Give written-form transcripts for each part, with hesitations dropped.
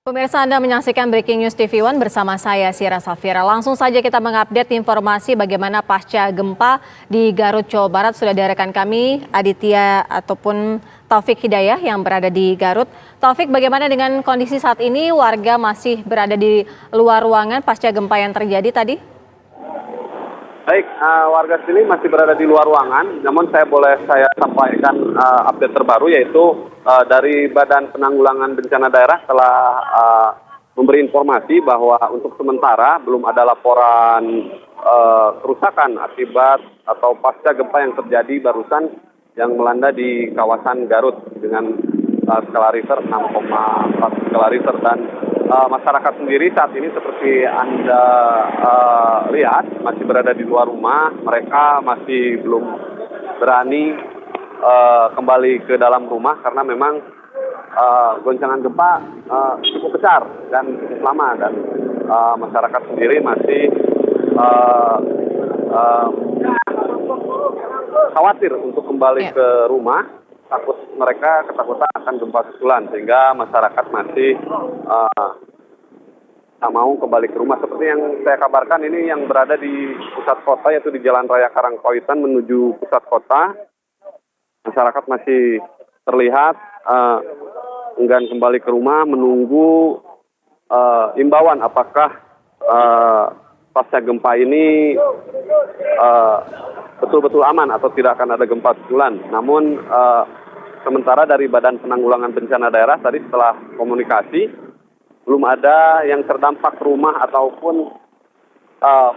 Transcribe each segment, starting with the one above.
Pemirsa, Anda menyaksikan Breaking News TV One bersama saya Sira Safira. Langsung saja kita mengupdate informasi bagaimana pasca gempa di Garut, Jawa Barat. Sudah ada rekan kami Aditya ataupun Taufik Hidayah yang berada di Garut. Taufik, bagaimana dengan kondisi saat ini? Warga masih berada di luar ruangan pasca gempa yang terjadi tadi? Baik, warga sini masih berada di luar ruangan, namun saya sampaikan update terbaru yaitu dari Badan Penanggulangan Bencana Daerah telah memberi informasi bahwa untuk sementara belum ada laporan kerusakan akibat atau pasca gempa yang terjadi barusan yang melanda di kawasan Garut dengan skala Richter 6,4 skala Richter, dan masyarakat sendiri saat ini seperti Anda lihat masih berada di luar rumah. Mereka masih belum berani kembali ke dalam rumah karena memang goncangan gempa cukup besar dan cukup lama, dan masyarakat sendiri masih khawatir untuk kembali ke rumah. Mereka ketakutan akan gempa susulan, sehingga masyarakat masih tak mau kembali ke rumah. Seperti yang saya kabarkan, ini yang berada di pusat kota, yaitu di Jalan Raya Karangpawitan menuju pusat kota. Masyarakat masih terlihat enggan kembali ke rumah, menunggu imbauan apakah pasca gempa ini betul-betul aman atau tidak akan ada gempa susulan. Namun sementara dari Badan Penanggulangan Bencana Daerah tadi setelah komunikasi, belum ada yang terdampak rumah ataupun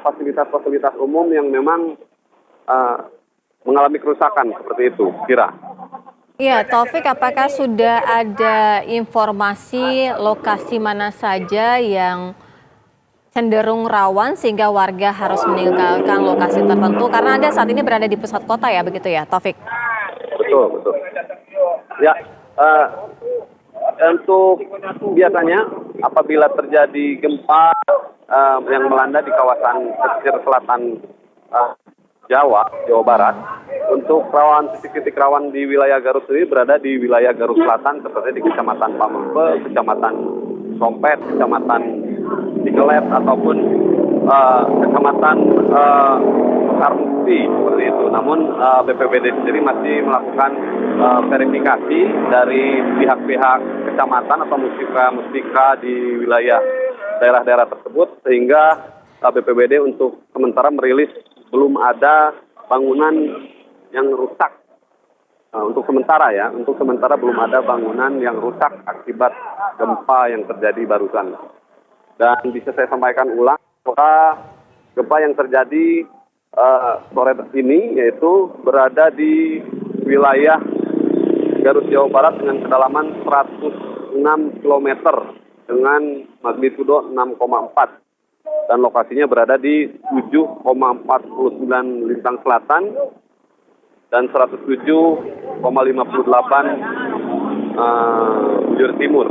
fasilitas-fasilitas umum yang memang mengalami kerusakan seperti itu, Kira. Iya, Taufik, apakah sudah ada informasi lokasi mana saja yang cenderung rawan sehingga warga harus meninggalkan lokasi tertentu? Karena Anda saat ini berada di pusat kota ya, begitu ya, Taufik? Betul, betul. Ya, untuk biasanya apabila terjadi gempa yang melanda di kawasan pesisir selatan Jawa Barat, untuk titik-titik rawan di wilayah Garut sendiri berada di wilayah Garut Selatan, seperti di Kecamatan Pamengpe, Kecamatan Sompet, Kecamatan Cikelet, ataupun Kecamatan Karmukti, seperti itu. Namun BPBD sendiri masih melakukan verifikasi dari pihak-pihak kecamatan atau mustika di wilayah daerah-daerah tersebut, sehingga BPBD untuk sementara merilis belum ada bangunan yang rusak. Untuk sementara belum ada bangunan yang rusak akibat gempa yang terjadi barusan. Dan bisa saya sampaikan ulang bahwa gempa yang terjadi sore ini yaitu berada di wilayah Garut, Jawa Barat dengan kedalaman 106 km dengan magnitudo 6,4, dan lokasinya berada di 7,49 lintang selatan dan 107,58 bujur timur.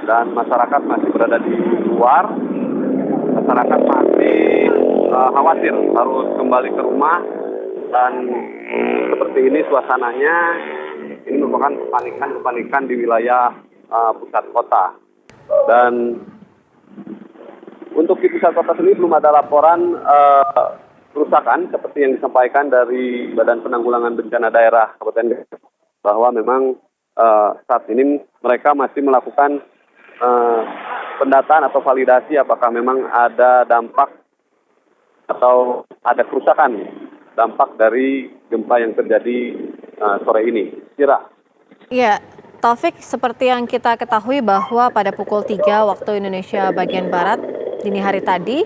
Dan masyarakat masih berada di luar. Masyarakat masih khawatir harus kembali ke rumah, dan seperti ini suasananya. Ini merupakan kepanikan di wilayah pusat kota. Dan untuk di pusat kota sendiri belum ada laporan kerusakan seperti yang disampaikan dari Badan Penanggulangan Bencana Daerah Kabupaten Garut, bahwa memang saat ini mereka masih melakukan pendataan atau validasi apakah memang ada dampak atau ada kerusakan dampak dari gempa yang terjadi sore ini. Kira. Iya, Taufik, seperti yang kita ketahui bahwa pada pukul 3 waktu Indonesia bagian Barat dini hari tadi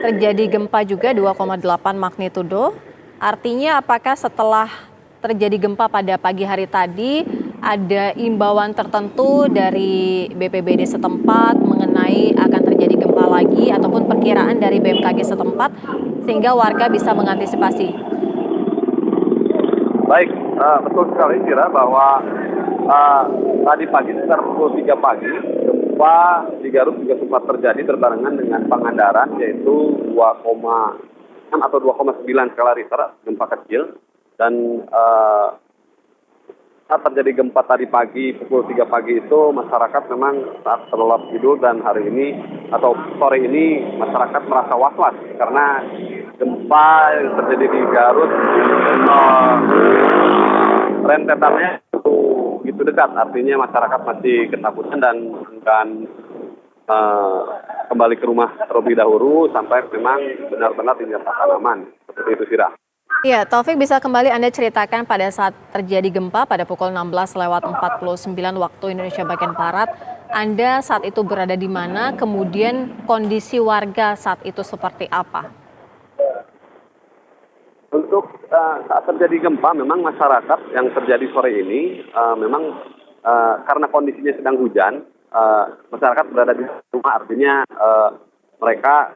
terjadi gempa juga 2,8 magnitudo. Artinya apakah setelah terjadi gempa pada pagi hari tadi ada imbauan tertentu dari BPBD setempat mengenai akan terjadi gempa lagi ataupun perkiraan dari BMKG setempat sehingga warga bisa mengantisipasi? Baik, betul sekali Kira bahwa tadi pagi sekitar pukul 3 pagi gempa di Garut juga sempat terjadi berbarengan dengan Pangandaran, yaitu 2,6 atau 2,9 skala Richter, gempa kecil. Dan saat terjadi gempa tadi pagi pukul 3 pagi itu masyarakat memang saat terlelap tidur, dan hari ini atau sore ini masyarakat merasa was-was karena gempa yang terjadi di Garut rentetannya begitu dekat, artinya masyarakat masih ketakutan dan akan kembali ke rumah terlebih dahulu sampai memang benar-benar dinyatakan aman. Seperti itu, Sira. Iya, Taufik, bisa kembali Anda ceritakan pada saat terjadi gempa pada pukul 16:49 waktu Indonesia bagian Barat. Anda saat itu berada di mana, kemudian kondisi warga saat itu seperti apa? Untuk saat terjadi gempa, memang masyarakat yang terjadi sore ini memang karena kondisinya sedang hujan, masyarakat berada di rumah, artinya mereka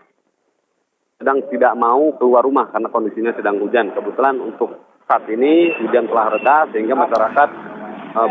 sedang tidak mau keluar rumah karena kondisinya sedang hujan. Kebetulan untuk saat ini hujan telah reda sehingga masyarakat